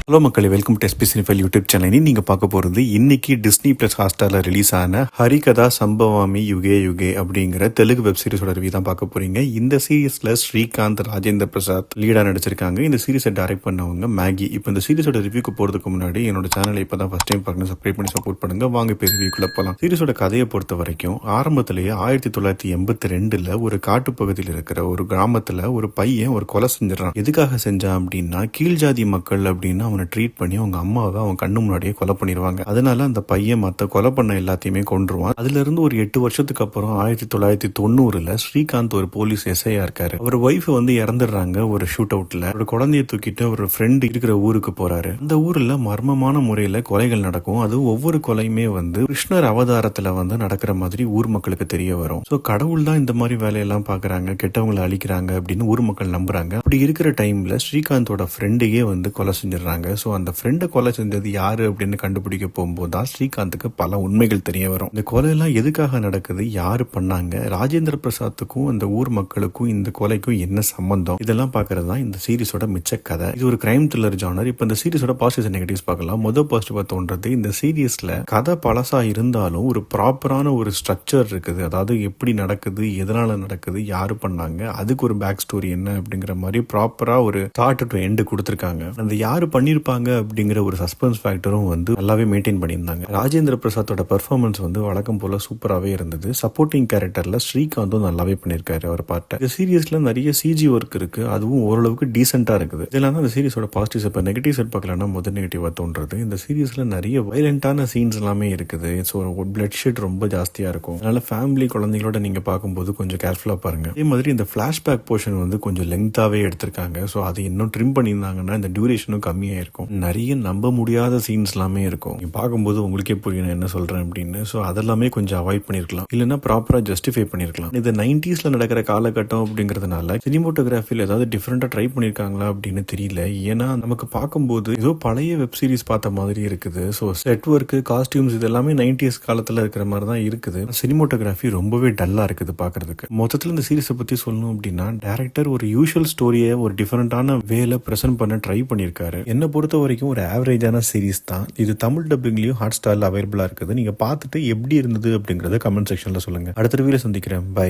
Hello மக்களே, welcome to SP cinephile YouTube channel. நீங்க பார்க்க போறது இன்னைக்கு டிஸ்னி பிளஸ் ஹாட்ஸ்டார்ல ரிலீஸ் ஆன ஹரிகதா சம்பவாமி யுகே யுகே அப்படிங்கிற தெலுங்கு வெப் சீரிஸோட ரிவ்யூ தான் பார்க்க போறீங்க. இந்த சீரிஸ்ல ஸ்ரீகாந்த், ராஜேந்திர பிரசாத் லீடா நடிச்சிருக்காங்க. இந்த சீரிஸை டைரக்ட் பண்ணவங்க மேகி. இப்போ இந்த சீரிஸோட ரிவ்யூக்கு போறதுக்கு முன்னாடி என்னோட சேனலை இப்பதான் ஃபர்ஸ்ட் டைம் பார்க்கணும், சப்ஸ்கிரைப் பண்ணி சப்போர்ட் பண்ணுங்க. வாங்க இப்போ ரிவ்யூக்குள்ள போகலாம். சீரிஸோட கதையை பொறுத்த வரைக்கும் ஆரம்பத்திலேயே 1982 ஒரு காட்டுப்பகுதியில் இருக்கிற ஒரு கிராமத்துல ஒரு பையன் ஒரு கொலை செஞ்சிடறான். எதுக்காக செஞ்சான் அப்படின்னா, கீழ்ஜாதி மக்கள் அப்படின்னு அவனை ட்ரீட் பண்ணி அவங்க அம்மாவை அவன் கண்ணு முன்னாடியே கொலை பண்ணிடுவாங்க. அதனால அந்த பையன் மத்த கொலை பண்ண எல்லாத்தையுமே கொன்றுவான். அதுல இருந்து ஒரு 8 வருஷத்துக்கு அப்புறம் 1990 ஸ்ரீகாந்த் ஒரு போலீஸ் எஸ்ஐயா இருக்காரு. அவர் ஒய்ஃப் இறந்துடுறாங்க ஒரு ஷூட் அவுட்ல. ஒரு குழந்தைய தூக்கிட்டு ஒரு ஃப்ரெண்ட் இருக்கிற ஊருக்கு போறாரு. அந்த ஊர்ல மர்மமான முறையில கொலைகள் நடக்கும். அது ஒவ்வொரு கொலையுமே கிருஷ்ணர் அவதாரத்துல நடக்கிற மாதிரி ஊர் மக்களுக்கு தெரிய வரும். சோ கடவுள் தான் இந்த மாதிரி வேலையெல்லாம் பாக்குறாங்க, கெட்டவங்களை அழிக்கிறாங்க அப்படின்னு ஊர் மக்கள் நம்புறாங்க. அப்படி இருக்கிற டைம்ல ஸ்ரீகாந்தோட ஃப்ரெண்டையே கொலை செஞ்சிடறாங்க. சோ அந்த ஃப்ரெண்டை கொலை செஞ்சது யாரு அப்படின்னு கண்டுபிடிக்க போகும்போது தான் ஸ்ரீகாந்துக்கு பல உண்மைகள் தெரிய வரும். இந்த கொலை எல்லாம் எதுக்காக நடக்குது, யாரு பண்ணாங்க, ராஜேந்திர பிரசாத்துக்கும் அந்த ஊர் மக்களுக்கும் இந்த கொலைக்கும் என்ன சம்பந்தம், இதெல்லாம் பாக்குறது தான் இந்த சீரிஸோட மிச்ச கதை. இது ஒரு கிரைம் த்ரில்லர் ஜானர். இப்ப இந்த சீரிஸோட பாசிட்டிவ்ஸ் நெகட்டிவ்ஸ் பார்க்கலாம். முதல் பாசிட்டிவா தோன்றது, இந்த சீரியஸ்ல கதை பழசா இருந்தாலும் ஒரு ப்ராப்பரான ஒரு ஸ்ட்ரக்சர் இருக்குது. அதாவது எப்படி நடக்குது, எதனால நடக்குது, யாரு பண்ணாங்க, அதுக்கு ஒரு பேக் ஸ்டோரி என்ன அப்படிங்கிற மாதிரி ப்ராப்பரா ஒரு ஸ்டார்ட் டு எண்ட் கொடுத்திருக்காங்க. அந்த யாரு பண்ணிருப்பாங்க அப்படிங்கிற ஒரு சஸ்பென்ஸ் ஃபேக்டரும் நல்லாவே மெயின்டைன் பண்ணியிருந்தாங்க. ராஜேந்திர பிரசாத்தோட பெர்ஃபார்மன்ஸ் வழக்கம் போல சூப்பராகவே இருந்தது. சப்போர்ட்டிங் கேரக்டர்ல ஸ்ரீகாந்தும் நல்லாவே பண்ணியிருக்காரு அவர் பார்ட்ட. இந்த சீரியஸ்ல நிறைய சிஜி ஒர்க் இருக்கு, அதுவும் ஓரளவுக்கு டீசென்டா இருக்குது. இதெல்லாம் தான் இந்த சீரிஸோட பாசிட்டிவ்ஸ். இப்போ நெகட்டிவ் செட் பார்க்கலன்னா முதல் நெகட்டிவா தோன்றது, இந்த சீரிஸ்ல நிறைய வயலண்டான சீன்ஸ் எல்லாமே இருக்குது. ஸோ பிளட் ஷெட் ரொம்ப ஜாஸ்தியா இருக்கும். அதனால ஃபேமிலி குழந்தைகளோட நீங்க பார்க்கும்போது கொஞ்சம் கேர்ஃபுல்லா பாருங்க. அதே மாதிரி இந்த பிளாஷ்பேக் போர்ஷன் கொஞ்சம் லெங்தாவே எடுத்திருக்காங்க. ஸோ அது இன்னும் ட்ரிம் பண்ணியிருந்தாங்கன்னா இந்த டியூரேஷனும் கம்மியா இருக்கும். நிறைய நம்ப முடியாத சீன்ஸ் எல்லாமே இருக்கும். பார்க்கும்போது உங்களுக்கே புரியும் என்ன சொல்றேன் அப்படின்னு. ஸோ அதெல்லாமே கொஞ்சம் அவாய்ட் பண்ணிருக்கலாம், இல்லைன்னா ப்ராப்பரா ஜஸ்டிஃபை பண்ணிருக்கலாம். இது 90s நடக்கிற காலகட்டம் அப்படிங்கறதுனால சினிமோட்டோகிராஃபில ஏதாவது டிஃபரெண்டா ட்ரை பண்ணிருக்காங்களா அப்படின்னு தெரியல. ஏன்னா நமக்கு பார்க்கும்போது ஏதோ பழைய வெப் சீரிஸ் பார்த்த மாதிரி இருக்குது. ஸோ செட் ஒர்க், காஸ்டியூம்ஸ் இது எல்லாமே 90s காலத்துல இருக்கிற மாதிரி தான் இருக்குது. சினிமோட்டோகிராஃபி ரொம்பவே டல்லா இருக்குது பாக்குறதுக்கு. மொத்தத்தில் இந்த சீரிஸை பத்தி சொல்லணும் அப்படின்னா, டைரக்டர் ஒரு யூஷுவல் ஸ்டோரியை ஒரு டிஃபரெண்டான வேல பிரசன்ட் பண்ண ட்ரை பண்ணிருக்காரு. என்ன பொறுத்த வரைக்கும் ஒரு ஆவரேஜான சீரிஸ் தான் இது. தமிழ் டப்பிங்லயும் ஹாட் ஸ்டார்ல அவைலபிளா இருக்குது. நீங்க பார்த்துட்டு எப்படி இருந்தது அப்படிங்கறத கமெண்ட் செக்ஷன்ல சொல்லுங்க. அடுத்த வீடியோல சந்திக்கிறேன். பை.